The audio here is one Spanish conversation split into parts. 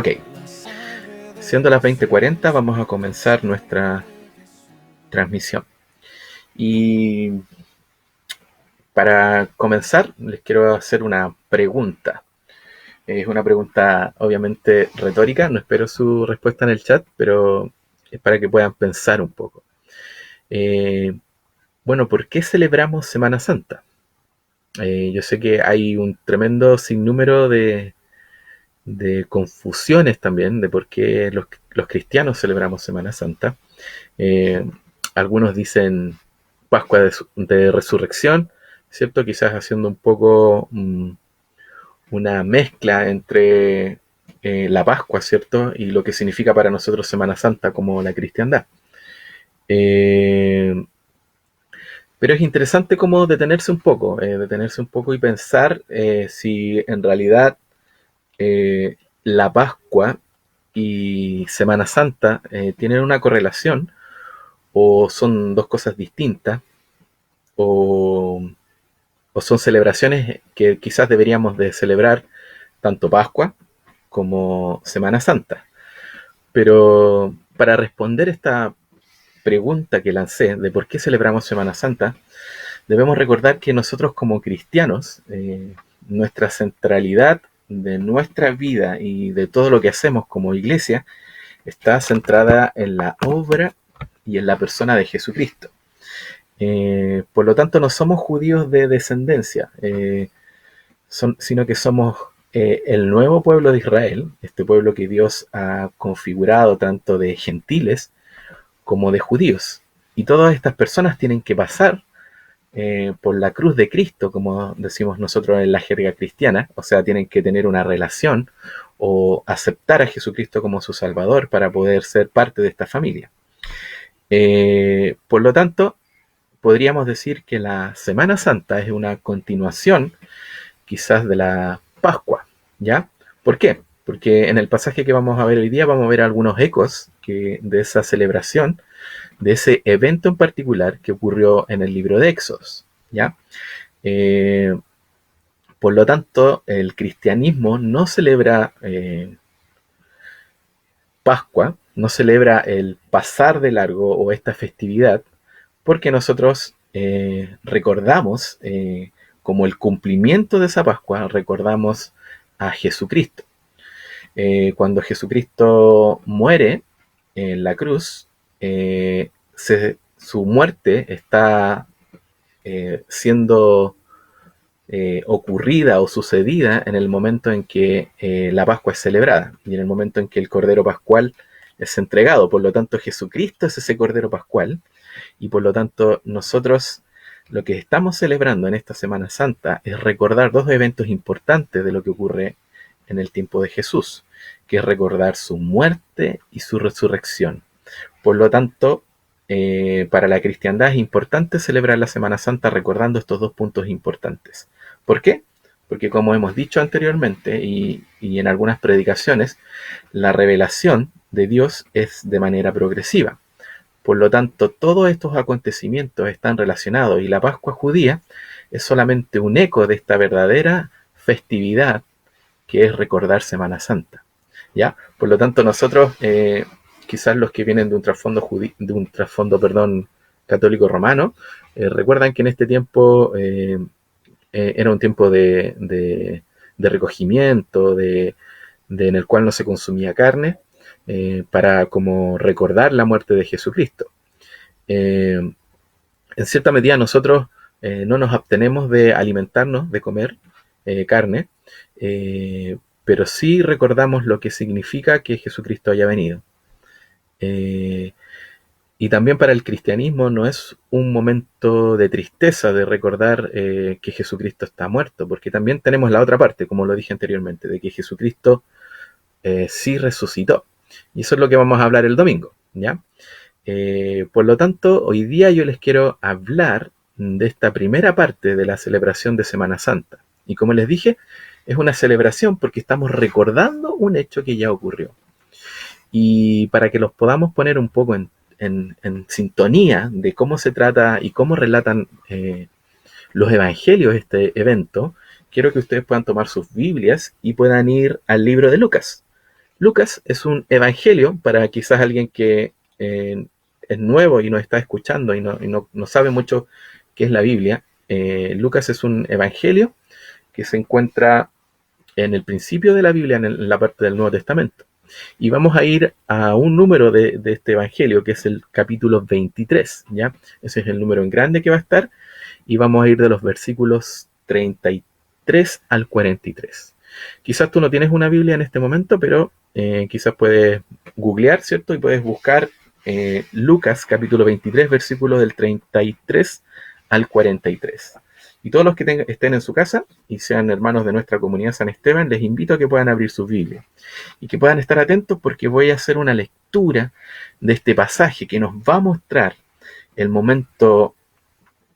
Ok, siendo las 20:40 vamos a comenzar nuestra transmisión. Y para comenzar les quiero hacer una pregunta. Es una pregunta obviamente retórica, no espero su respuesta en el chat, pero es para que puedan pensar un poco. Eh, bueno, ¿por qué celebramos Semana Santa? Yo sé que hay un tremendo sinnúmero de confusiones también de por qué los cristianos celebramos Semana Santa. Eh, Algunos dicen Pascua de Resurrección, ¿cierto? Quizás haciendo un poco una mezcla entre la Pascua, ¿cierto? Y lo que significa para nosotros Semana Santa como la cristiandad. Eh, pero es interesante como detenerse un poco y pensar si en realidad la Pascua y Semana Santa tienen una correlación o son dos cosas distintas o, o son celebraciones que quizás deberíamos de celebrar tanto Pascua como Semana Santa. Pero para responder esta pregunta que lancé de por qué celebramos Semana Santa, debemos recordar que nosotros como cristianos, nuestra centralidad de nuestra vida y de todo lo que hacemos como iglesia está centrada en la obra y en la persona de Jesucristo. Por lo tanto, no somos judíos de descendencia, sino que somos el nuevo pueblo de Israel, este pueblo que Dios ha configurado tanto de gentiles como de judíos. Y todas estas personas tienen que pasar por la cruz de Cristo, como decimos nosotros en la jerga cristiana, o sea, tienen que tener una relación o aceptar a Jesucristo como su Salvador para poder ser parte de esta familia. Por lo tanto, podríamos decir que la Semana Santa es una continuación quizás de la Pascua, ¿ya? ¿Por qué? Porque en el pasaje que vamos a ver hoy día vamos a ver algunos ecos de esa celebración, de ese evento en particular que ocurrió en el libro de Éxodos, ¿ya? Eh, por lo tanto, el cristianismo no celebra Pascua, no celebra el pasar de largo o esta festividad, porque nosotros recordamos como el cumplimiento de esa Pascua, recordamos a Jesucristo. Cuando Jesucristo muere en la cruz, su muerte está siendo ocurrida o sucedida en el momento en que la Pascua es celebrada y en el momento en que el Cordero Pascual es entregado. Por lo tanto, Jesucristo es ese Cordero Pascual y por lo tanto nosotros lo que estamos celebrando en esta Semana Santa es recordar dos eventos importantes de lo que ocurre en el tiempo de Jesús, que es recordar su muerte y su resurrección. Por lo tanto, para la cristiandad es importante celebrar la Semana Santa recordando estos dos puntos importantes. ¿Por qué? Porque como hemos dicho anteriormente y en algunas predicaciones, la revelación de Dios es de manera progresiva. Por lo tanto, todos estos acontecimientos están relacionados y la Pascua judía es solamente un eco de esta verdadera festividad que es recordar Semana Santa. ¿Ya? Por lo tanto, nosotros, quizás los que vienen de un trasfondo, católico romano, recuerdan que en este tiempo era un tiempo de recogimiento, en el cual no se consumía carne, para como recordar la muerte de Jesucristo. En cierta medida nosotros no nos abstenemos de alimentarnos, de comer carne, pero sí recordamos lo que significa que Jesucristo haya venido. Y también para el cristianismo no es un momento de tristeza de recordar que Jesucristo está muerto, porque también tenemos la otra parte, como lo dije anteriormente, de que Jesucristo sí resucitó. Y eso es lo que vamos a hablar el domingo, ¿ya? Por lo tanto, hoy día yo les quiero hablar de esta primera parte de la celebración de Semana Santa. Y como les dije, es una celebración porque estamos recordando un hecho que ya ocurrió. Y para que los podamos poner un poco en sintonía de cómo se trata y cómo relatan los evangelios este evento, quiero que ustedes puedan tomar sus Biblias y puedan ir al libro de Lucas. Lucas es un evangelio para quizás alguien que es nuevo y nos está escuchando y no sabe mucho qué es la Biblia. Lucas es un evangelio que se encuentra en el principio de la Biblia, en la parte del Nuevo Testamento. Y vamos a ir a un número de este evangelio, que es el capítulo 23, ¿ya? Ese es el número en grande que va a estar, y vamos a ir de los versículos 33 al 43. Quizás tú no tienes una Biblia en este momento, pero quizás puedes googlear, ¿cierto? Y puedes buscar Lucas capítulo 23, versículos del 33 al 43. Y todos los que estén en su casa y sean hermanos de nuestra comunidad San Esteban, les invito a que puedan abrir sus Biblias y que puedan estar atentos, porque voy a hacer una lectura de este pasaje que nos va a mostrar el momento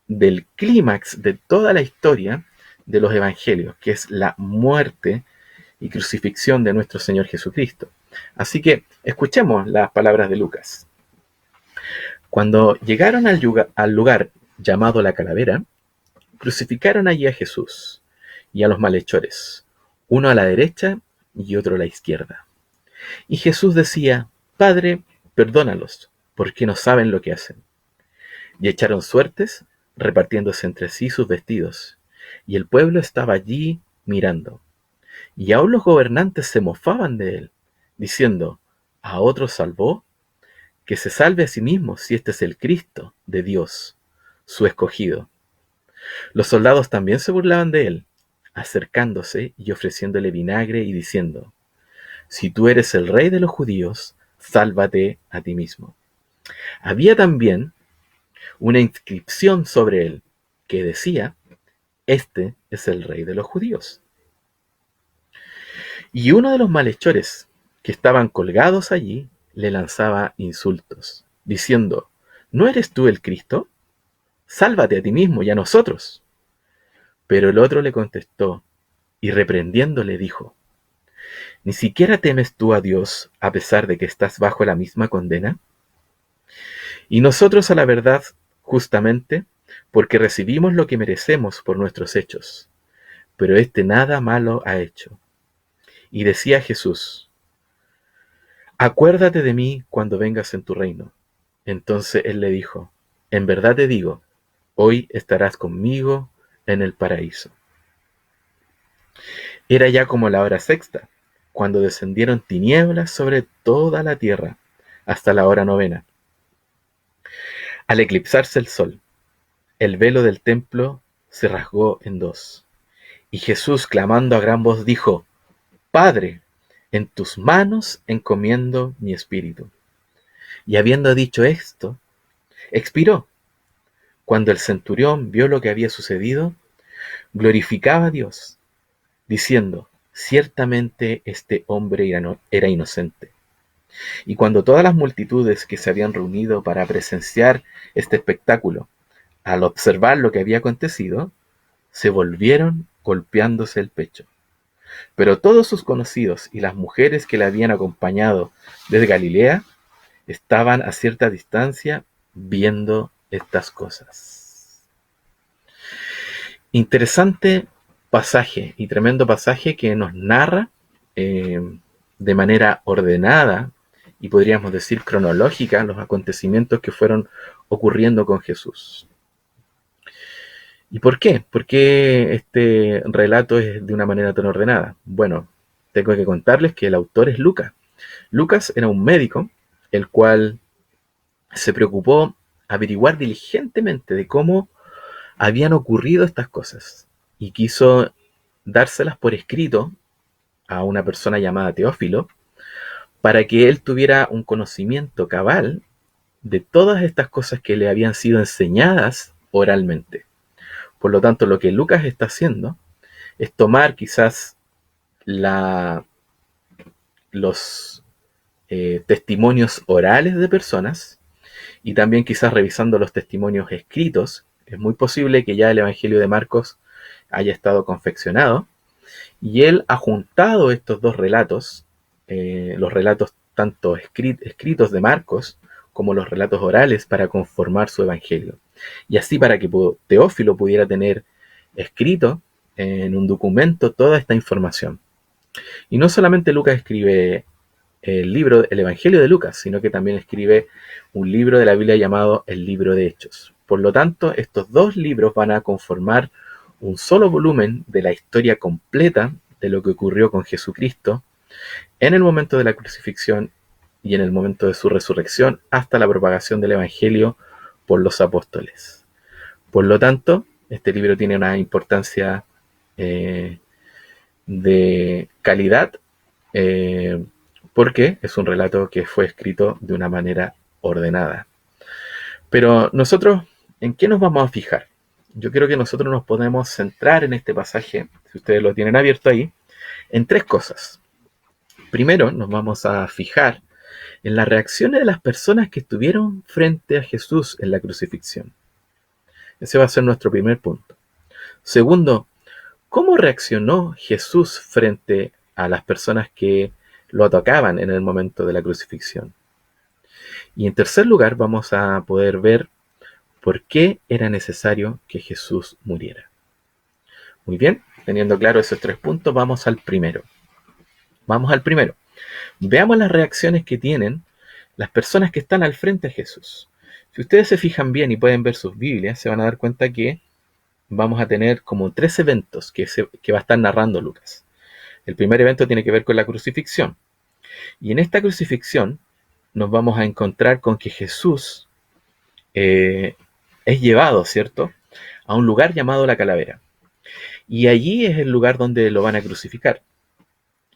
del clímax de toda la historia de los evangelios, que es la muerte y crucifixión de nuestro Señor Jesucristo. Así que escuchemos las palabras de Lucas. Cuando llegaron al lugar llamado la Calavera, crucificaron allí a Jesús y a los malhechores, uno a la derecha y otro a la izquierda. Y Jesús decía: Padre, perdónalos, porque no saben lo que hacen. Y echaron suertes, repartiéndose entre sí sus vestidos. Y el pueblo estaba allí mirando. Y aún los gobernantes se mofaban de él, diciendo: ¿A otro salvó? Que se salve a sí mismo, si este es el Cristo de Dios, su escogido. Los soldados también se burlaban de él, acercándose y ofreciéndole vinagre y diciendo: Si tú eres el rey de los judíos, sálvate a ti mismo. Había también una inscripción sobre él que decía: Este es el rey de los judíos. Y uno de los malhechores que estaban colgados allí le lanzaba insultos, diciendo: ¿No eres tú el Cristo? Sálvate a ti mismo y a nosotros. Pero el otro le contestó, y reprendiéndole dijo: ¿Ni siquiera temes tú a Dios, a pesar de que estás bajo la misma condena? Y nosotros, a la verdad, justamente, porque recibimos lo que merecemos por nuestros hechos, pero éste nada malo ha hecho. Y decía Jesús: Acuérdate de mí cuando vengas en tu reino. Entonces él le dijo: En verdad te digo, hoy estarás conmigo en el paraíso. Era ya como la hora sexta, cuando descendieron tinieblas sobre toda la tierra, hasta la hora novena. Al eclipsarse el sol, el velo del templo se rasgó en dos, y Jesús, clamando a gran voz, dijo: Padre, en tus manos encomiendo mi espíritu. Y habiendo dicho esto, expiró. Cuando el centurión vio lo que había sucedido, glorificaba a Dios, diciendo: Ciertamente este hombre era inocente. Y cuando todas las multitudes que se habían reunido para presenciar este espectáculo, al observar lo que había acontecido, se volvieron golpeándose el pecho. Pero todos sus conocidos y las mujeres que le habían acompañado desde Galilea estaban a cierta distancia viendo estas cosas. Interesante pasaje y tremendo pasaje que nos narra de manera ordenada y podríamos decir cronológica los acontecimientos que fueron ocurriendo con Jesús. ¿Y por qué? ¿Por qué este relato es de una manera tan ordenada? Bueno, tengo que contarles que el autor es Lucas. Lucas era un médico, el cual se preocupó averiguar diligentemente de cómo habían ocurrido estas cosas y quiso dárselas por escrito a una persona llamada Teófilo para que él tuviera un conocimiento cabal de todas estas cosas que le habían sido enseñadas oralmente. Por lo tanto, lo que Lucas está haciendo es tomar quizás los testimonios orales de personas y también quizás revisando los testimonios escritos. Es muy posible que ya el Evangelio de Marcos haya estado confeccionado y él ha juntado estos dos relatos, los relatos tanto escritos de Marcos como los relatos orales, para conformar su Evangelio. Y así para que Teófilo pudiera tener escrito en un documento toda esta información. Y no solamente Lucas escribe el Evangelio de Lucas, sino que también escribe un libro de la Biblia llamado el Libro de Hechos. Por lo tanto, estos dos libros van a conformar un solo volumen de la historia completa de lo que ocurrió con Jesucristo en el momento de la crucifixión y en el momento de su resurrección hasta la propagación del Evangelio por los apóstoles. Por lo tanto, este libro tiene una importancia eh, de calidad porque es un relato que fue escrito de una manera ordenada. Pero nosotros, ¿en qué nos vamos a fijar? Yo creo que nosotros nos podemos centrar en este pasaje, si ustedes lo tienen abierto ahí, en tres cosas. Primero, nos vamos a fijar en las reacciones de las personas que estuvieron frente a Jesús en la crucifixión. Ese va a ser nuestro primer punto. Segundo, ¿cómo reaccionó Jesús frente a las personas que lo atacaban en el momento de la crucifixión? Y en tercer lugar, vamos a poder ver por qué era necesario que Jesús muriera. Muy bien, teniendo claro esos tres puntos, vamos al primero. Veamos las reacciones que tienen las personas que están al frente de Jesús. Si ustedes se fijan bien y pueden ver sus Biblias, se van a dar cuenta que vamos a tener como tres eventos que va a estar narrando Lucas. El primer evento tiene que ver con la crucifixión. Y en esta crucifixión nos vamos a encontrar con que Jesús es llevado, ¿cierto?, a un lugar llamado la Calavera. Y allí es el lugar donde lo van a crucificar.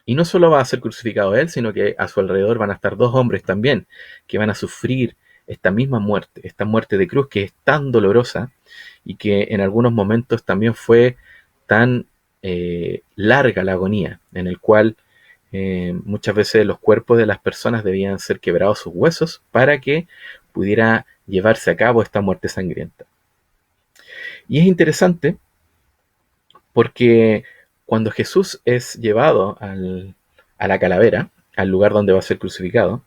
Y no solo va a ser crucificado él, sino que a su alrededor van a estar dos hombres también, que van a sufrir esta misma muerte, esta muerte de cruz que es tan dolorosa y que en algunos momentos también fue tan larga la agonía, en el cual muchas veces los cuerpos de las personas debían ser quebrados sus huesos para que pudiera llevarse a cabo esta muerte sangrienta. Y es interesante porque cuando Jesús es llevado a la calavera, al lugar donde va a ser crucificado,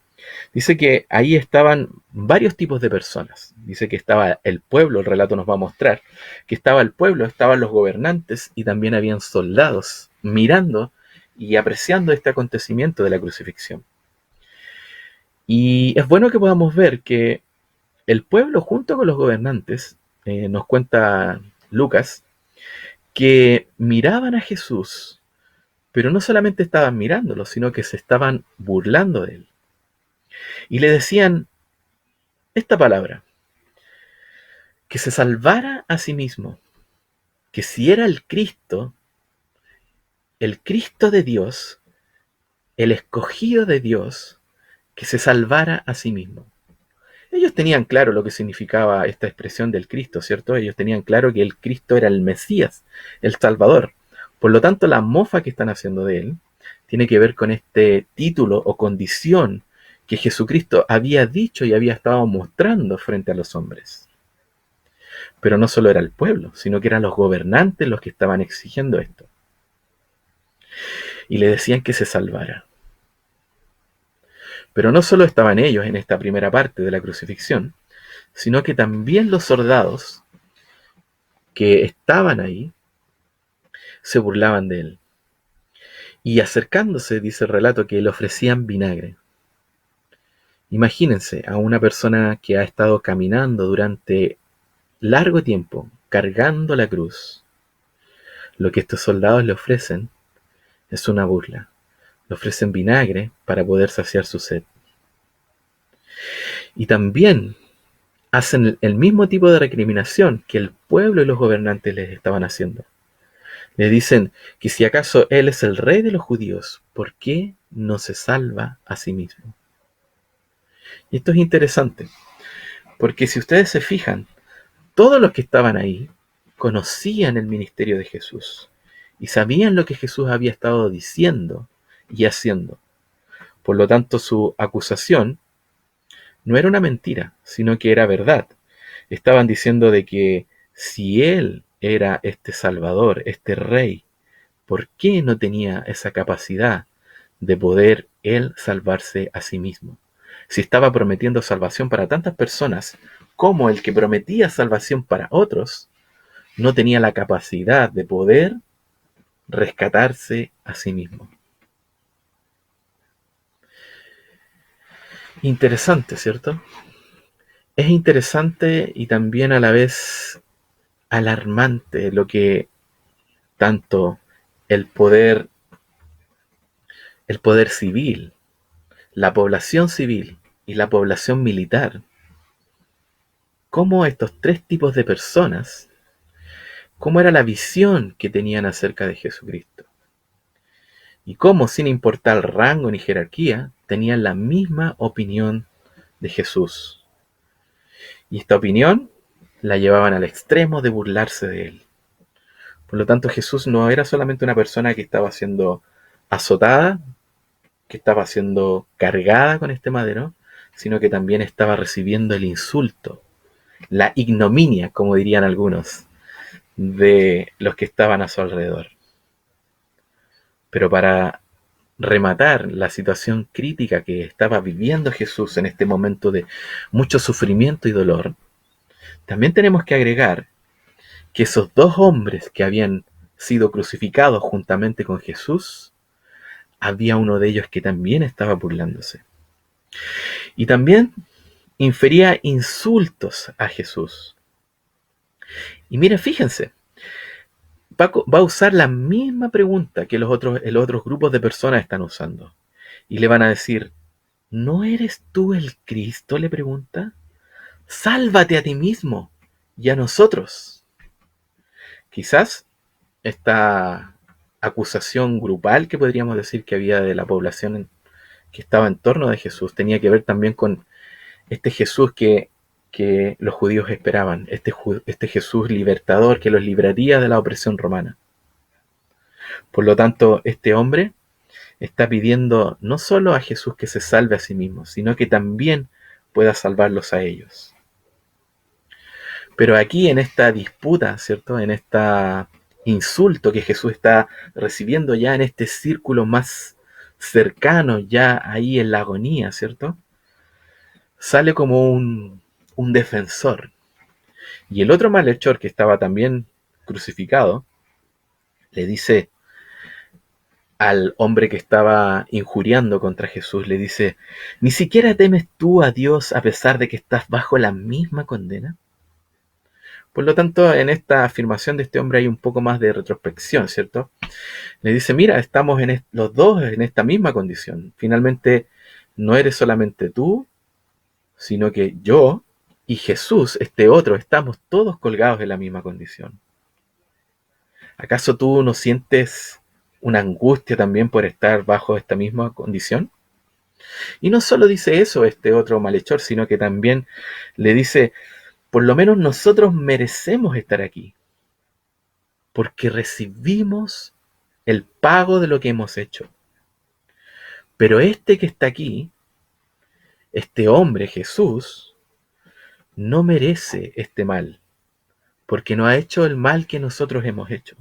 dice que ahí estaban varios tipos de personas. Dice que estaba el pueblo, el relato nos va a mostrar, que estaba el pueblo, estaban los gobernantes y también habían soldados mirando y apreciando este acontecimiento de la crucifixión. Y es bueno que podamos ver que el pueblo junto con los gobernantes, nos cuenta Lucas, que miraban a Jesús, pero no solamente estaban mirándolo, sino que se estaban burlando de él. Y le decían esta palabra, que se salvara a sí mismo, que si era el Cristo de Dios, el escogido de Dios, que se salvara a sí mismo. Ellos tenían claro lo que significaba esta expresión del Cristo, ¿cierto? Ellos tenían claro que el Cristo era el Mesías, el Salvador. Por lo tanto, la mofa que están haciendo de él tiene que ver con este título o condición que Jesucristo había dicho y había estado mostrando frente a los hombres. Pero no solo era el pueblo, sino que eran los gobernantes los que estaban exigiendo esto. Y le decían que se salvara. Pero no solo estaban ellos en esta primera parte de la crucifixión, sino que también los soldados que estaban ahí se burlaban de él. Y acercándose, dice el relato, que le ofrecían vinagre. Imagínense a una persona que ha estado caminando durante largo tiempo, cargando la cruz. Lo que estos soldados le ofrecen es una burla. Le ofrecen vinagre para poder saciar su sed. Y también hacen el mismo tipo de recriminación que el pueblo y los gobernantes les estaban haciendo. Le dicen que si acaso él es el rey de los judíos, ¿por qué no se salva a sí mismo? Y esto es interesante, porque si ustedes se fijan, todos los que estaban ahí conocían el ministerio de Jesús y sabían lo que Jesús había estado diciendo y haciendo. Por lo tanto, su acusación no era una mentira, sino que era verdad. Estaban diciendo de que si él era este Salvador, este Rey, ¿por qué no tenía esa capacidad de poder él salvarse a sí mismo? Si estaba prometiendo salvación para tantas personas como el que prometía salvación para otros, no tenía la capacidad de poder rescatarse a sí mismo. Interesante, ¿cierto? Es interesante y también a la vez alarmante lo que tanto el poder, el poder civil, la población civil y la población militar, cómo estos tres tipos de personas, cómo era la visión que tenían acerca de Jesucristo. Y cómo, sin importar rango ni jerarquía, tenían la misma opinión de Jesús. Y esta opinión la llevaban al extremo de burlarse de él. Por lo tanto, Jesús no era solamente una persona que estaba siendo azotada, que estaba siendo cargada con este madero, sino que también estaba recibiendo el insulto, la ignominia, como dirían algunos, de los que estaban a su alrededor. Pero para rematar la situación crítica que estaba viviendo Jesús en este momento de mucho sufrimiento y dolor, también tenemos que agregar que esos dos hombres que habían sido crucificados juntamente con Jesús, había uno de ellos que también estaba burlándose. Y también infería insultos a Jesús. Y miren, fíjense, va a usar la misma pregunta que los otros grupos de personas están usando. Y le van a decir, ¿no eres tú el Cristo?, le pregunta. Sálvate a ti mismo y a nosotros. Quizás esta acusación grupal que podríamos decir que había de la población que estaba en torno de Jesús tenía que ver también con este Jesús que los judíos esperaban, este Jesús libertador que los libraría de la opresión romana. Por lo tanto, este hombre está pidiendo no solo a Jesús que se salve a sí mismo, sino que también pueda salvarlos a ellos. Pero aquí en esta disputa, ¿cierto? En este insulto que Jesús está recibiendo ya en este círculo más cercano, ya ahí en la agonía, ¿cierto? Sale como un defensor. Y el otro malhechor que estaba también crucificado, le dice al hombre que estaba injuriando contra Jesús, le dice, ¿ni siquiera temes tú a Dios a pesar de que estás bajo la misma condena? Por lo tanto, en esta afirmación de este hombre hay un poco más de retrospección, ¿cierto? Le dice, mira, estamos los dos en esta misma condición. Finalmente, no eres solamente tú, sino que yo y Jesús, este otro, estamos todos colgados en la misma condición. ¿Acaso tú no sientes una angustia también por estar bajo esta misma condición? Y no solo dice eso este otro malhechor, sino que también le dice, por lo menos nosotros merecemos estar aquí, porque recibimos el pago de lo que hemos hecho. Pero este que está aquí, este hombre, Jesús, no merece este mal, porque no ha hecho el mal que nosotros hemos hecho.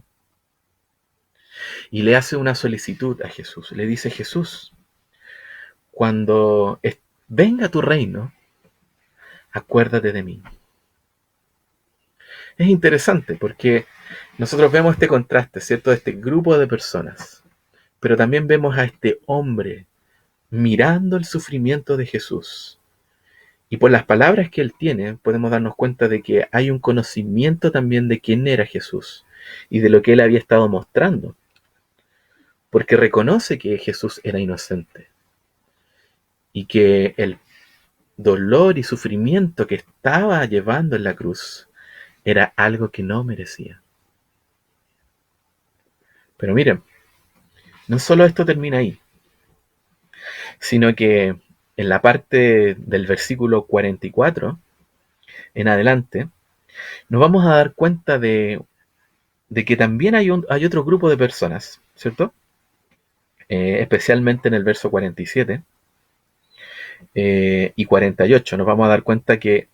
Y le hace una solicitud a Jesús. Le dice, Jesús, cuando venga tu reino, acuérdate de mí. Es interesante porque nosotros vemos este contraste, ¿cierto? De este grupo de personas, pero también vemos a este hombre mirando el sufrimiento de Jesús. Y por las palabras que él tiene, podemos darnos cuenta de que hay un conocimiento también de quién era Jesús y de lo que él había estado mostrando. Porque reconoce que Jesús era inocente y que el dolor y sufrimiento que estaba llevando en la cruz era algo que no merecía. Pero miren, no solo esto termina ahí, sino que en la parte del versículo 44 en adelante, nos vamos a dar cuenta de que también hay otro grupo de personas, ¿cierto? Especialmente en el verso 47 y 48, nos vamos a dar cuenta que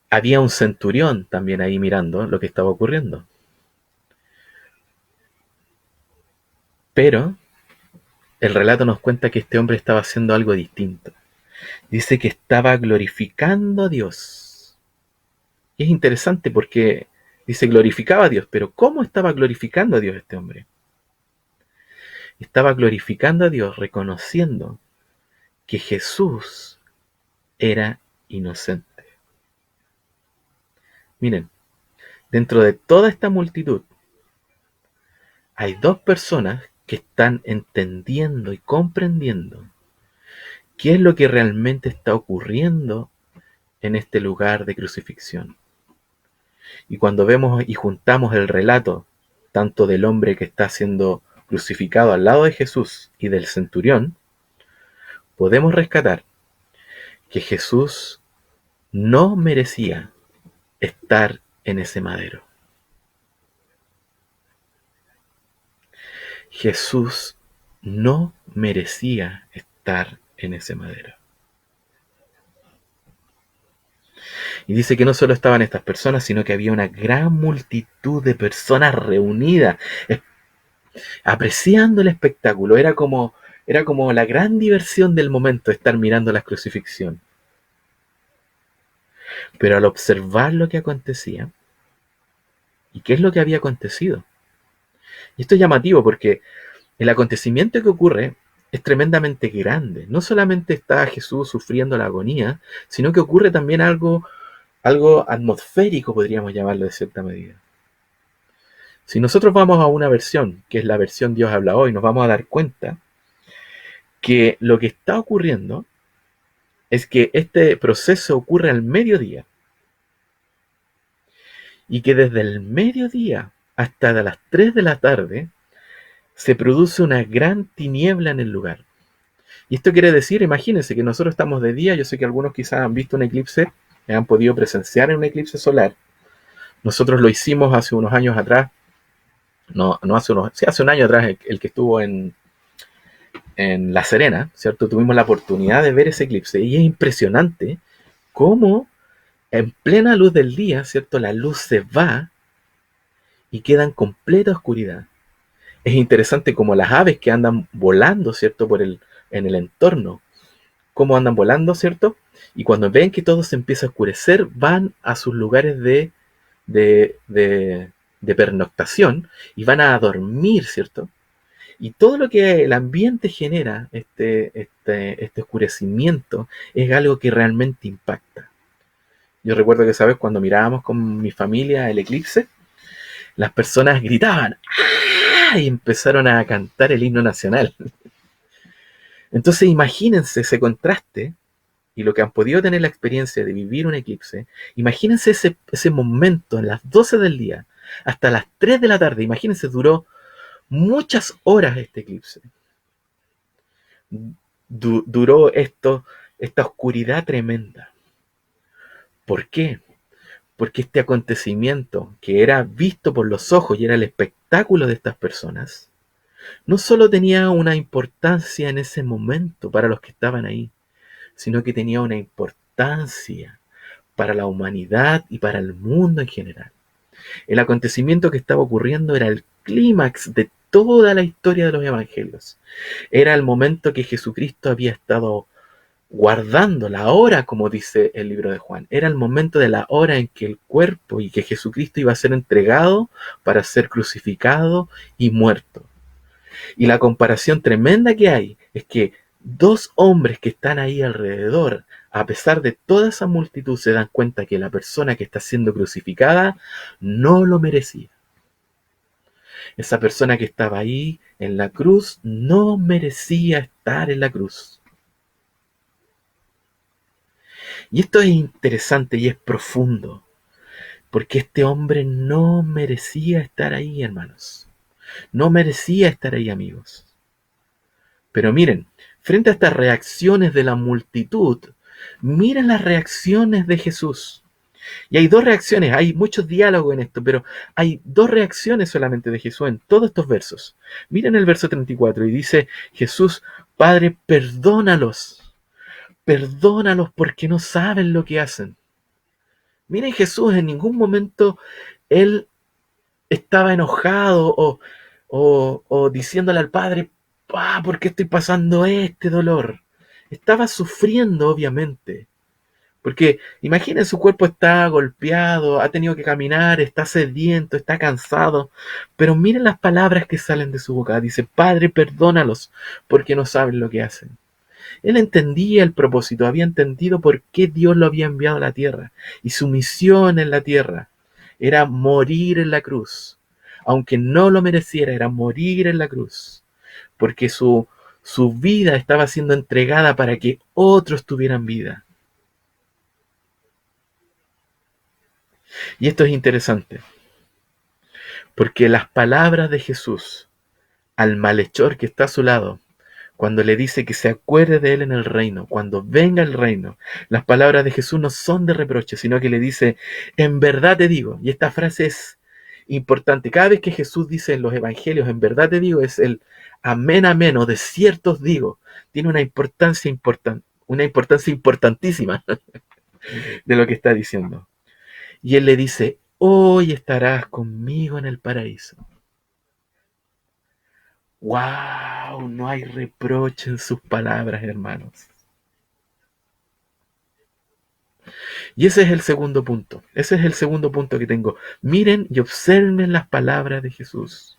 había un centurión también ahí mirando lo que estaba ocurriendo. Pero el relato nos cuenta que este hombre estaba haciendo algo distinto. Dice que estaba glorificando a Dios. Y es interesante porque dice glorificaba a Dios, pero ¿cómo estaba glorificando a Dios este hombre? Estaba glorificando a Dios reconociendo que Jesús era inocente. Miren, dentro de toda esta multitud hay dos personas que están entendiendo y comprendiendo qué es lo que realmente está ocurriendo en este lugar de crucifixión. Y cuando vemos y juntamos el relato tanto del hombre que está siendo crucificado al lado de Jesús y del centurión, podemos rescatar que Jesús no merecía estar en ese madero. Jesús no merecía estar en ese madero. Y dice que no solo estaban estas personas, sino que había una gran multitud de personas reunidas, apreciando el espectáculo. Era como la gran diversión del momento estar mirando la crucifixión. Pero al observar lo que acontecía, ¿y qué es lo que había acontecido? Y esto es llamativo porque el acontecimiento que ocurre es tremendamente grande. No solamente está Jesús sufriendo la agonía, sino que ocurre también algo atmosférico, podríamos llamarlo de cierta medida. Si nosotros vamos a una versión, que es la versión Dios habla hoy, nos vamos a dar cuenta que lo que está ocurriendo es que este proceso ocurre al mediodía. Y que desde el mediodía hasta las 3 de la tarde se produce una gran tiniebla en el lugar. Y esto quiere decir, imagínense que nosotros estamos de día, yo sé que algunos quizás han visto un eclipse, han podido presenciar un eclipse solar. Nosotros lo hicimos hace unos años atrás, hace un año atrás, el que estuvo en La Serena, ¿cierto? Tuvimos la oportunidad de ver ese eclipse y es impresionante cómo en plena luz del día, ¿cierto? La luz se va y queda en completa oscuridad. Es interesante como las aves que andan volando, ¿cierto? En el entorno, cómo andan volando, ¿cierto? Y cuando ven que todo se empieza a oscurecer, van a sus lugares de pernoctación y van a dormir, ¿cierto? Y todo lo que el ambiente genera, este oscurecimiento, es algo que realmente impacta. Yo recuerdo que, ¿sabes? Cuando mirábamos con mi familia el eclipse, las personas gritaban ¡ah! Y empezaron a cantar el himno nacional. Entonces imagínense ese contraste y lo que han podido tener la experiencia de vivir un eclipse. Imagínense ese momento en las 12 del día hasta las 3 de la tarde. Imagínense, duró muchas horas este eclipse. Duró esta oscuridad tremenda. ¿Por qué? Porque este acontecimiento que era visto por los ojos y era el espectáculo de estas personas, no solo tenía una importancia en ese momento para los que estaban ahí, sino que tenía una importancia para la humanidad y para el mundo en general. El acontecimiento que estaba ocurriendo era el clímax de toda la historia de los evangelios. Era el momento que Jesucristo había estado guardando, la hora, como dice el libro de Juan. Era el momento de la hora en que el cuerpo y que Jesucristo iba a ser entregado para ser crucificado y muerto. Y la comparación tremenda que hay es que dos hombres que están ahí alrededor, a pesar de toda esa multitud, se dan cuenta que la persona que está siendo crucificada no lo merecía. Esa persona que estaba ahí en la cruz no merecía estar en la cruz. Y esto es interesante y es profundo, porque este hombre no merecía estar ahí, hermanos. No merecía estar ahí, amigos. Pero miren, frente a estas reacciones de la multitud, miren las reacciones de Jesús. Y hay dos reacciones, hay muchos diálogos en esto, pero hay dos reacciones solamente de Jesús en todos estos versos. Miren el verso 34 y dice Jesús: Padre, perdónalos porque no saben lo que hacen. Miren, Jesús en ningún momento él estaba enojado o diciéndole al Padre: ¿por qué estoy pasando este dolor? Estaba sufriendo, obviamente. Porque imaginen, su cuerpo está golpeado, ha tenido que caminar, está sediento, está cansado. Pero miren las palabras que salen de su boca. Dice: Padre, perdónalos porque no saben lo que hacen. Él entendía el propósito, había entendido por qué Dios lo había enviado a la tierra. Y su misión en la tierra era morir en la cruz. Aunque no lo mereciera, era morir en la cruz. Porque su vida estaba siendo entregada para que otros tuvieran vida. Y esto es interesante, porque las palabras de Jesús al malhechor que está a su lado, cuando le dice que se acuerde de él en el reino, cuando venga el reino, las palabras de Jesús no son de reproche, sino que le dice, en verdad te digo, y esta frase es importante. Cada vez que Jesús dice en los evangelios, en verdad te digo, es el amén, amén, o de cierto os digo, tiene una importancia importantísima de lo que está diciendo. Y él le dice, hoy estarás conmigo en el paraíso. ¡Wow! No hay reproche en sus palabras, hermanos. Y ese es el segundo punto. Ese es el segundo punto que tengo. Miren y observen las palabras de Jesús.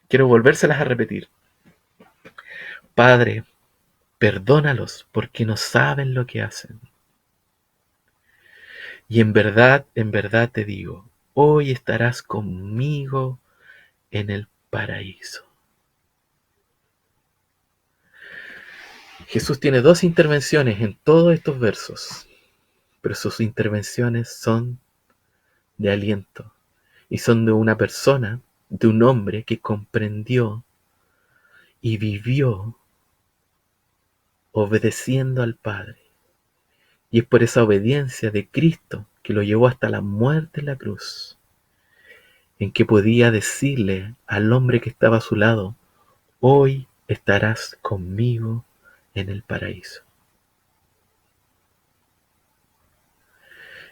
Quiero volvérselas a repetir. Padre, perdónalos porque no saben lo que hacen. Y en verdad te digo, hoy estarás conmigo en el paraíso. Jesús tiene dos intervenciones en todos estos versos, pero sus intervenciones son de aliento y son de una persona, de un hombre que comprendió y vivió obedeciendo al Padre. Y es por esa obediencia de Cristo que lo llevó hasta la muerte en la cruz, en que podía decirle al hombre que estaba a su lado, hoy estarás conmigo en el paraíso.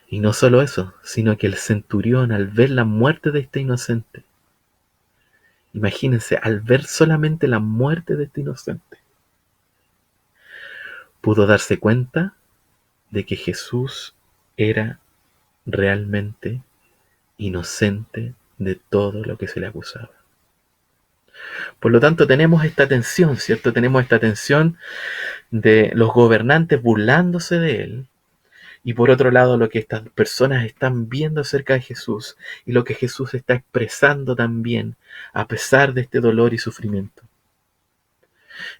Y no solo eso, sino que el centurión, al ver la muerte de este inocente, imagínense, al ver solamente la muerte de este inocente, pudo darse cuenta de que Jesús era realmente inocente de todo lo que se le acusaba. Por lo tanto, tenemos esta tensión, ¿cierto? Tenemos esta tensión de los gobernantes burlándose de él, y por otro lado lo que estas personas están viendo acerca de Jesús y lo que Jesús está expresando también a pesar de este dolor y sufrimiento.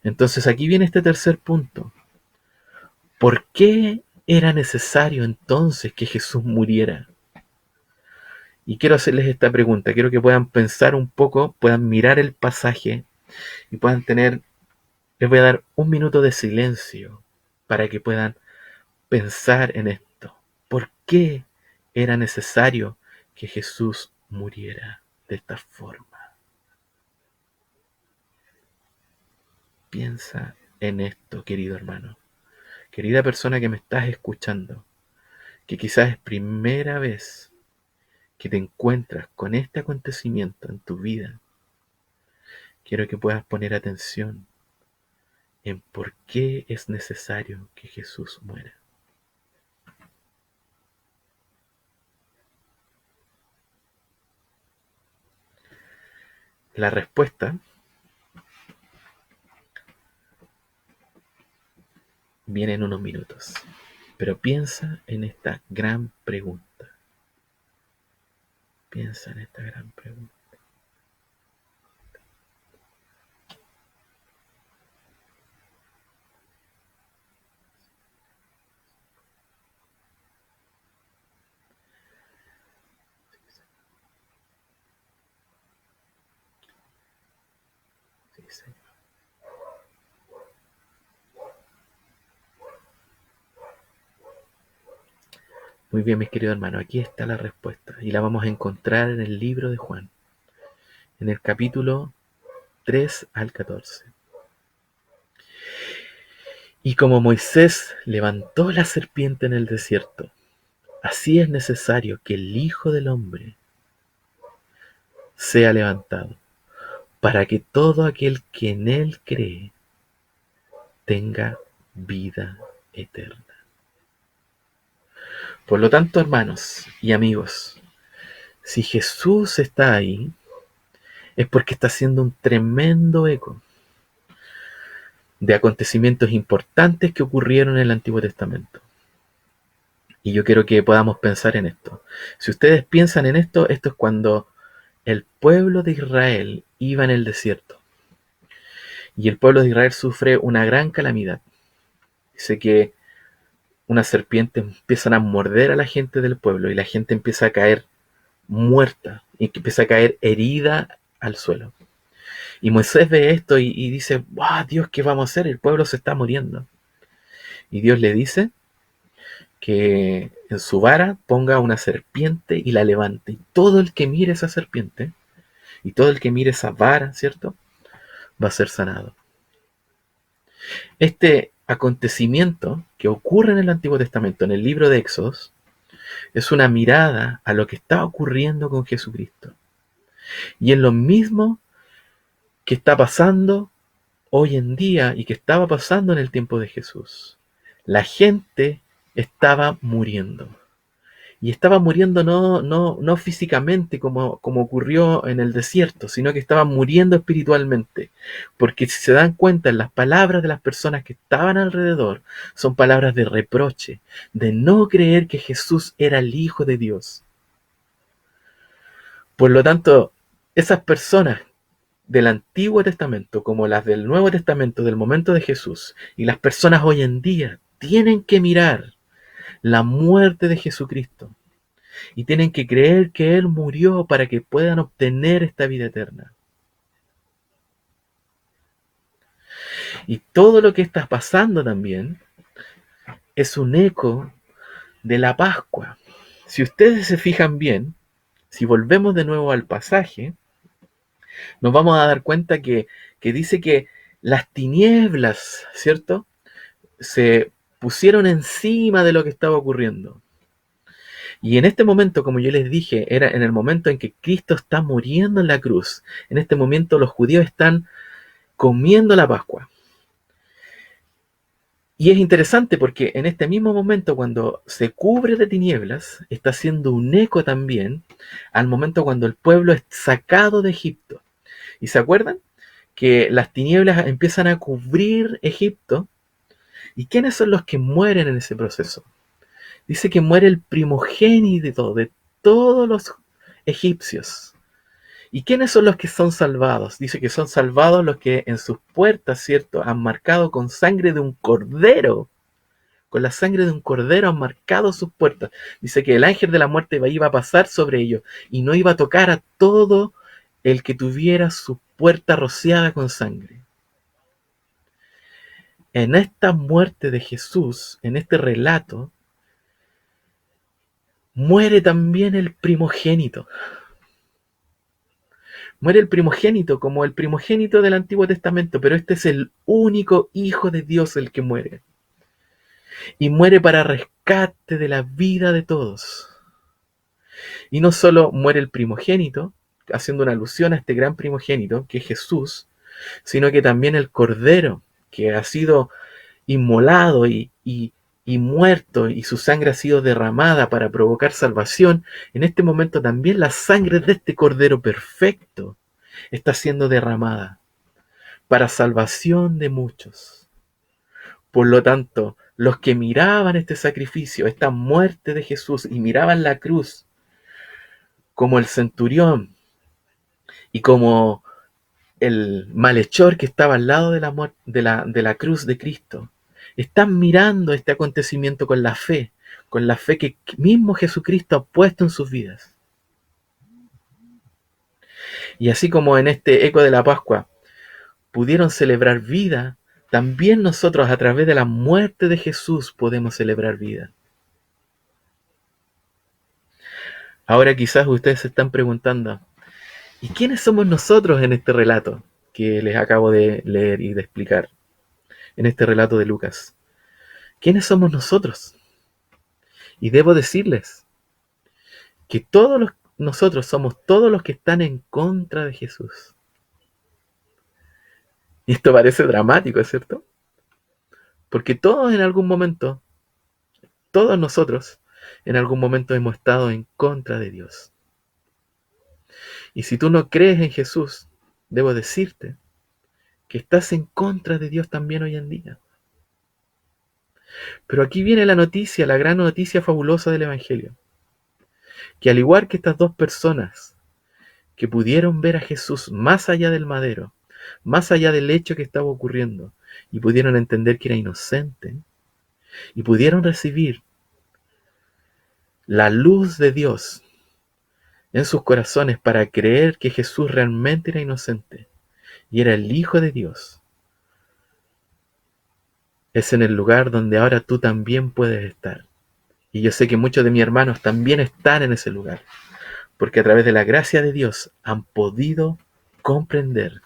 Entonces aquí viene este tercer punto. ¿Por qué era necesario entonces que Jesús muriera? Y quiero hacerles esta pregunta, quiero que puedan pensar un poco, puedan mirar el pasaje y puedan tener, les voy a dar un minuto de silencio para que puedan pensar en esto. ¿Por qué era necesario que Jesús muriera de esta forma? Piensa en esto, querido hermano, querida persona que me estás escuchando, que quizás es primera vez que te encuentras con este acontecimiento en tu vida. Quiero que puedas poner atención en por qué es necesario que Jesús muera. La respuesta viene en unos minutos, pero piensa en esta gran pregunta. Piensa en esta gran pregunta. Sí, Señor. Muy bien, mis queridos hermanos, aquí está la respuesta y la vamos a encontrar en el libro de Juan, en el capítulo 3 al 14. Y como Moisés levantó la serpiente en el desierto, así es necesario que el Hijo del Hombre sea levantado, para que todo aquel que en él cree tenga vida eterna. Por lo tanto, hermanos y amigos, si Jesús está ahí, es porque está haciendo un tremendo eco. de acontecimientos importantes que ocurrieron en el Antiguo Testamento. Y yo quiero que podamos pensar en esto. Si ustedes piensan en esto, esto es cuando el pueblo de Israel iba en el desierto. Y el pueblo de Israel sufre una gran calamidad. Dice que unas serpientes empiezan a morder a la gente del pueblo y la gente empieza a caer muerta y que empieza a caer herida al suelo. Y Moisés ve esto y dice, ¡wow, Dios, qué vamos a hacer! El pueblo se está muriendo. Y Dios le dice que en su vara ponga una serpiente y la levante. Y todo el que mire esa serpiente y todo el que mire esa vara, ¿cierto?, va a ser sanado. Este acontecimiento que ocurre en el Antiguo Testamento, en el libro de Éxodos, es una mirada a lo que está ocurriendo con Jesucristo. Y es lo mismo que está pasando hoy en día y que estaba pasando en el tiempo de Jesús. La gente estaba muriendo. Y estaba muriendo no físicamente como ocurrió en el desierto, sino que estaba muriendo espiritualmente. Porque si se dan cuenta, las palabras de las personas que estaban alrededor son palabras de reproche, de no creer que Jesús era el Hijo de Dios. Por lo tanto, esas personas del Antiguo Testamento como las del Nuevo Testamento del momento de Jesús y las personas hoy en día tienen que mirar la muerte de Jesucristo y tienen que creer que Él murió para que puedan obtener esta vida eterna. Y todo lo que está pasando también es un eco de la Pascua. Si ustedes se fijan bien, si volvemos de nuevo al pasaje, nos vamos a dar cuenta que dice que las tinieblas, ¿cierto?, se pusieron encima de lo que estaba ocurriendo. Y en este momento, como yo les dije, era en el momento en que Cristo está muriendo en la cruz. En este momento los judíos están comiendo la Pascua. Y es interesante porque en este mismo momento, cuando se cubre de tinieblas, está haciendo un eco también al momento cuando el pueblo es sacado de Egipto. ¿Y se acuerdan? Que las tinieblas empiezan a cubrir Egipto. ¿Y quiénes son los que mueren en ese proceso? Dice que muere el primogénito de todos los egipcios. ¿Y quiénes son los que son salvados? Dice que son salvados los que en sus puertas, ¿cierto?, han marcado con sangre de un cordero. Con la sangre de un cordero han marcado sus puertas. Dice que el ángel de la muerte iba a pasar sobre ellos y no iba a tocar a todo el que tuviera su puerta rociada con sangre. En esta muerte de Jesús, en este relato, muere también el primogénito. Muere el primogénito como el primogénito del Antiguo Testamento, pero este es el único Hijo de Dios el que muere. Y muere para rescate de la vida de todos. Y no solo muere el primogénito, haciendo una alusión a este gran primogénito, que es Jesús, sino que también el Cordero, que ha sido inmolado y muerto, y su sangre ha sido derramada para provocar salvación. En este momento también la sangre de este Cordero perfecto está siendo derramada para salvación de muchos. Por lo tanto, los que miraban este sacrificio, esta muerte de Jesús, y miraban la cruz, como el centurión y como el malhechor que estaba al lado de la cruz de Cristo, están mirando este acontecimiento con la fe que mismo Jesucristo ha puesto en sus vidas. Y así como en este eco de la Pascua pudieron celebrar vida, también nosotros a través de la muerte de Jesús podemos celebrar vida. Ahora quizás ustedes se están preguntando, ¿y quiénes somos nosotros en este relato que les acabo de leer y de explicar? En este relato de Lucas. ¿Quiénes somos nosotros? Y debo decirles que nosotros somos todos los que están en contra de Jesús. Y esto parece dramático, ¿cierto? Porque todos en algún momento, todos nosotros en algún momento hemos estado en contra de Dios. Y si tú no crees en Jesús, debo decirte que estás en contra de Dios también hoy en día. Pero aquí viene la noticia, la gran noticia fabulosa del Evangelio, que al igual que estas dos personas que pudieron ver a Jesús más allá del madero, más allá del hecho que estaba ocurriendo, y pudieron entender que era inocente, y pudieron recibir la luz de Dios en sus corazones para creer que Jesús realmente era inocente y era el Hijo de Dios, es en el lugar donde ahora tú también puedes estar. Y yo sé que muchos de mis hermanos también están en ese lugar, porque a través de la gracia de Dios han podido comprender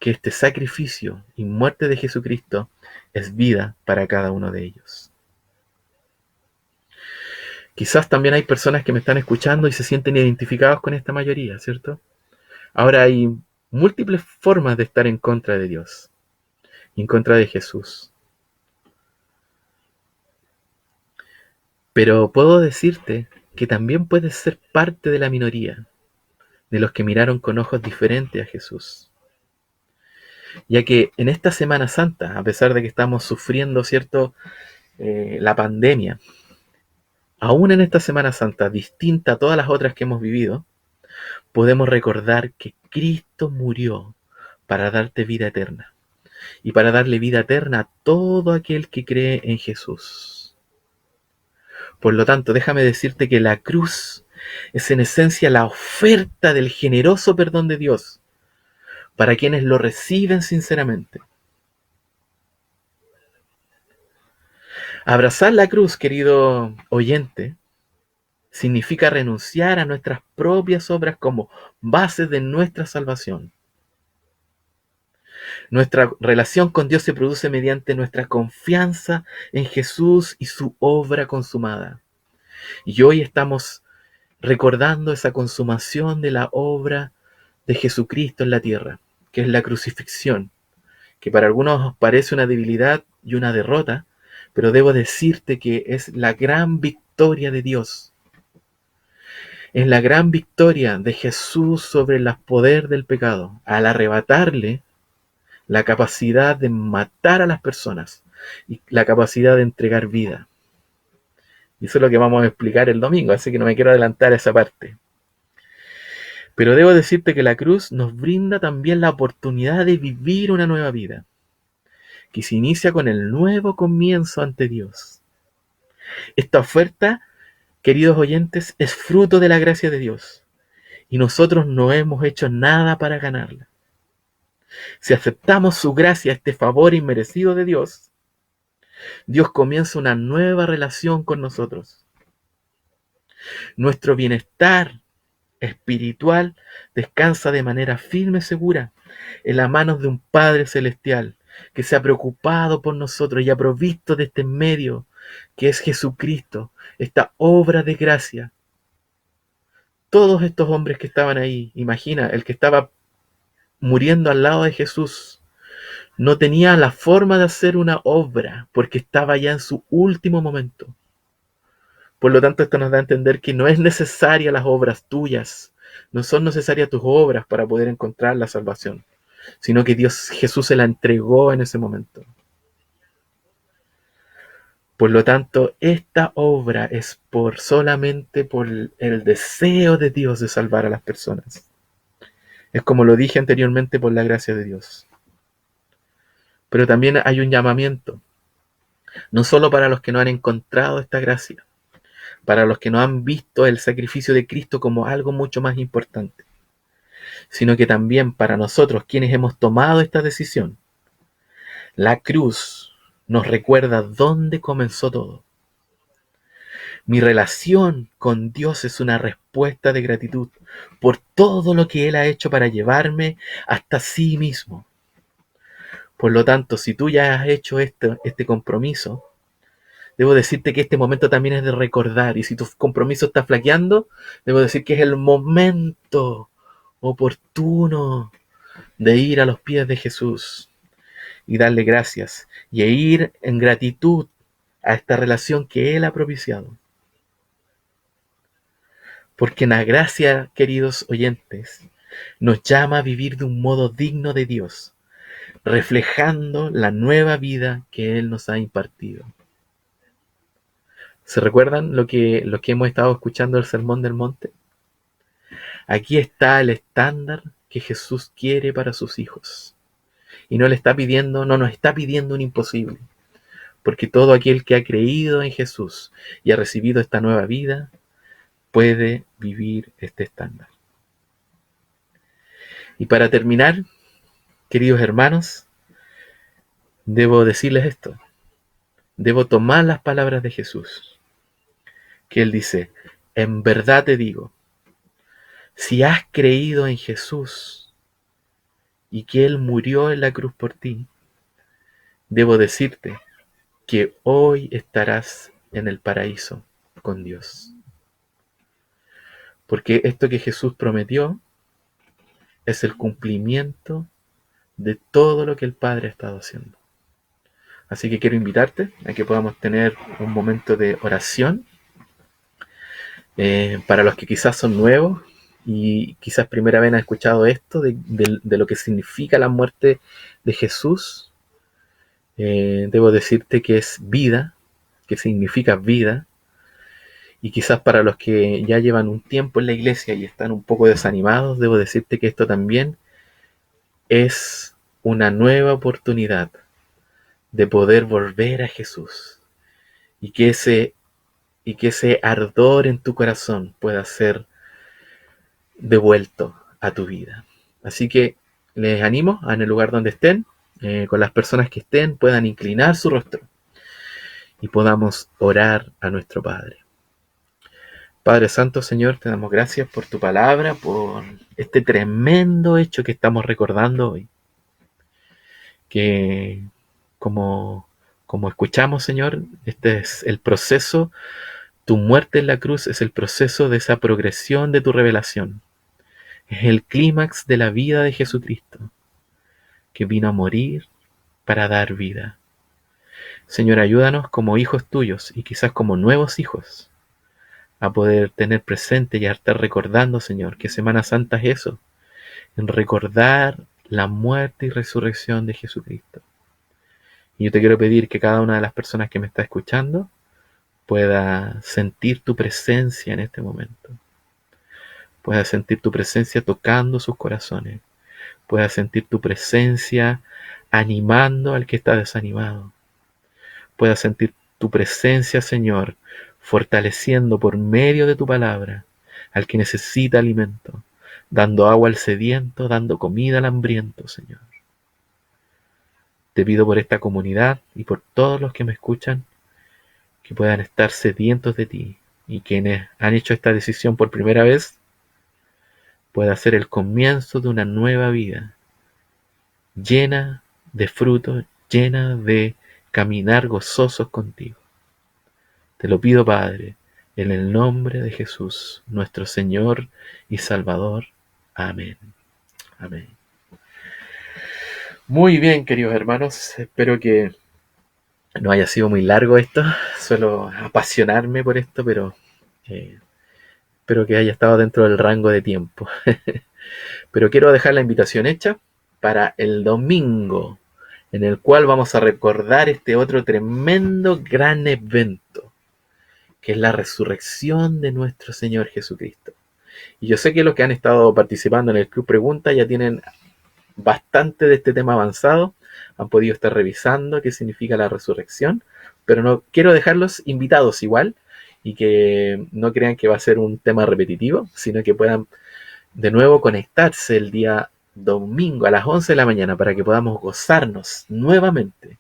que este sacrificio y muerte de Jesucristo es vida para cada uno de ellos. Quizás también hay personas que me están escuchando y se sienten identificados con esta mayoría, ¿cierto? Ahora hay múltiples formas de estar en contra de Dios, en contra de Jesús. Pero puedo decirte que también puedes ser parte de la minoría, de los que miraron con ojos diferentes a Jesús. Ya que en esta Semana Santa, a pesar de que estamos sufriendo, ¿cierto?, la pandemia, aún en esta Semana Santa, distinta a todas las otras que hemos vivido, podemos recordar que Cristo murió para darte vida eterna y para darle vida eterna a todo aquel que cree en Jesús. Por lo tanto, déjame decirte que la cruz es en esencia la oferta del generoso perdón de Dios para quienes lo reciben sinceramente. Abrazar la cruz, querido oyente, significa renunciar a nuestras propias obras como base de nuestra salvación. Nuestra relación con Dios se produce mediante nuestra confianza en Jesús y su obra consumada. Y hoy estamos recordando esa consumación de la obra de Jesucristo en la tierra, que es la crucifixión, que para algunos parece una debilidad y una derrota, pero debo decirte que es la gran victoria de Dios. Es la gran victoria de Jesús sobre el poder del pecado, al arrebatarle la capacidad de matar a las personas y la capacidad de entregar vida. Y eso es lo que vamos a explicar el domingo, así que no me quiero adelantar a esa parte. Pero debo decirte que la cruz nos brinda también la oportunidad de vivir una nueva vida, que se inicia con el nuevo comienzo ante Dios. Esta oferta, queridos oyentes, es fruto de la gracia de Dios, y nosotros no hemos hecho nada para ganarla. Si aceptamos su gracia, este favor inmerecido de Dios, Dios comienza una nueva relación con nosotros. Nuestro bienestar espiritual descansa de manera firme y segura en las manos de un Padre Celestial que se ha preocupado por nosotros y ha provisto de este medio que es Jesucristo, esta obra de gracia. Todos estos hombres que estaban ahí, imagina, el que estaba muriendo al lado de Jesús, no tenía la forma de hacer una obra porque estaba ya en su último momento. Por lo tanto, esto nos da a entender que no es necesaria las obras tuyas, no son necesarias tus obras para poder encontrar la salvación, sino que Jesús se la entregó en ese momento. Por lo tanto, esta obra es solamente por el deseo de Dios de salvar a las personas. Es como lo dije anteriormente, por la gracia de Dios. Pero también hay un llamamiento, no solo para los que no han encontrado esta gracia, para los que no han visto el sacrificio de Cristo como algo mucho más importante, sino que también para nosotros quienes hemos tomado esta decisión. La cruz nos recuerda dónde comenzó todo. Mi relación con Dios es una respuesta de gratitud por todo lo que Él ha hecho para llevarme hasta sí mismo. Por lo tanto, si tú ya has hecho este compromiso, debo decirte que este momento también es de recordar. Y si tu compromiso está flaqueando, debo decir que es el momento oportuno de ir a los pies de Jesús y darle gracias y ir en gratitud a esta relación que Él ha propiciado. Porque la gracia, queridos oyentes, nos llama a vivir de un modo digno de Dios, reflejando la nueva vida que Él nos ha impartido. ¿Se recuerdan lo que hemos estado escuchando del Sermón del Monte? Aquí está el estándar que Jesús quiere para sus hijos. Y no nos está pidiendo un imposible. Porque todo aquel que ha creído en Jesús y ha recibido esta nueva vida, puede vivir este estándar. Y para terminar, queridos hermanos, debo decirles esto. Debo tomar las palabras de Jesús, que Él dice, en verdad te digo, si has creído en Jesús y que Él murió en la cruz por ti, debo decirte que hoy estarás en el paraíso con Dios. Porque esto que Jesús prometió es el cumplimiento de todo lo que el Padre ha estado haciendo. Así que quiero invitarte a que podamos tener un momento de oración. Para los que quizás son nuevos y quizás primera vez han escuchado esto de lo que significa la muerte de Jesús, debo decirte que es vida, que significa vida. Y quizás para los que ya llevan un tiempo en la iglesia y están un poco desanimados, debo decirte que esto también es una nueva oportunidad de poder volver a Jesús y que ese ardor en tu corazón pueda ser devuelto a tu vida. Así que les animo a en el lugar donde estén, con las personas que estén, puedan inclinar su rostro y podamos orar a nuestro Padre. Padre Santo, Señor, te damos gracias por tu palabra, por este tremendo hecho que estamos recordando hoy. Que como escuchamos, Señor, este es el proceso, tu muerte en la cruz es el proceso de esa progresión de tu revelación. Es el clímax de la vida de Jesucristo, que vino a morir para dar vida. Señor, ayúdanos como hijos tuyos y quizás como nuevos hijos a poder tener presente y a estar recordando, Señor, que Semana Santa es eso, en recordar la muerte y resurrección de Jesucristo. Y yo te quiero pedir que cada una de las personas que me está escuchando pueda sentir tu presencia en este momento. Pueda sentir tu presencia tocando sus corazones. Pueda sentir tu presencia animando al que está desanimado. Pueda sentir tu presencia, Señor, fortaleciendo por medio de tu palabra al que necesita alimento, dando agua al sediento, dando comida al hambriento, Señor. Te pido por esta comunidad y por todos los que me escuchan que puedan estar sedientos de ti y quienes han hecho esta decisión por primera vez pueda ser el comienzo de una nueva vida llena de frutos, llena de caminar gozosos contigo. Te lo pido, Padre, en el nombre de Jesús, nuestro Señor y Salvador. Amén. Amén. Muy bien, queridos hermanos, espero que no haya sido muy largo esto. Suelo apasionarme por esto, pero espero que haya estado dentro del rango de tiempo. Pero quiero dejar la invitación hecha para el domingo, en el cual vamos a recordar este otro tremendo gran evento, que es la resurrección de nuestro Señor Jesucristo. Y yo sé que los que han estado participando en el Club Pregunta ya tienen bastante de este tema avanzado, han podido estar revisando qué significa la resurrección, pero no quiero dejarlos invitados igual y que no crean que va a ser un tema repetitivo, sino que puedan de nuevo conectarse el día domingo a las 11 de la mañana para que podamos gozarnos nuevamente,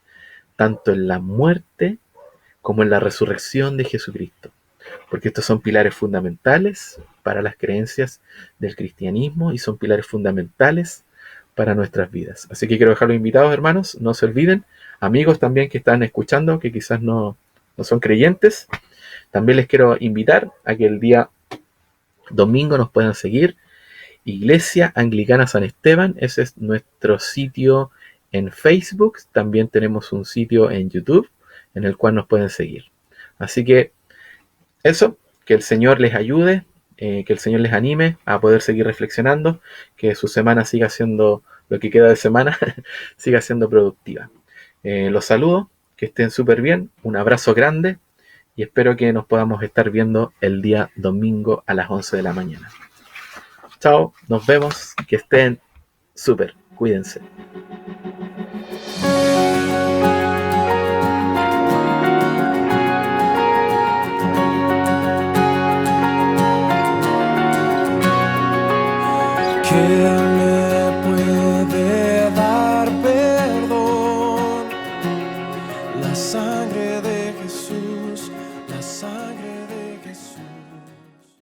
tanto en la muerte como en la resurrección de Jesucristo. Porque estos son pilares fundamentales para las creencias del cristianismo y son pilares fundamentales para nuestras vidas. Así que quiero dejarlos invitados, hermanos, no se olviden, amigos también que están escuchando, que quizás no son creyentes, también les quiero invitar a que el día domingo nos puedan seguir. Iglesia Anglicana San Esteban, ese es nuestro sitio en Facebook, también tenemos un sitio en YouTube en el cual nos pueden seguir. Así que eso, que el Señor les ayude, que el Señor les anime a poder seguir reflexionando, que su semana siga siendo lo que queda de semana siga siendo productiva. Los saludo, que estén súper bien, un abrazo grande y espero que nos podamos estar viendo el día domingo a las 11 de la mañana. Chao, nos vemos, que estén súper, cuídense. Kill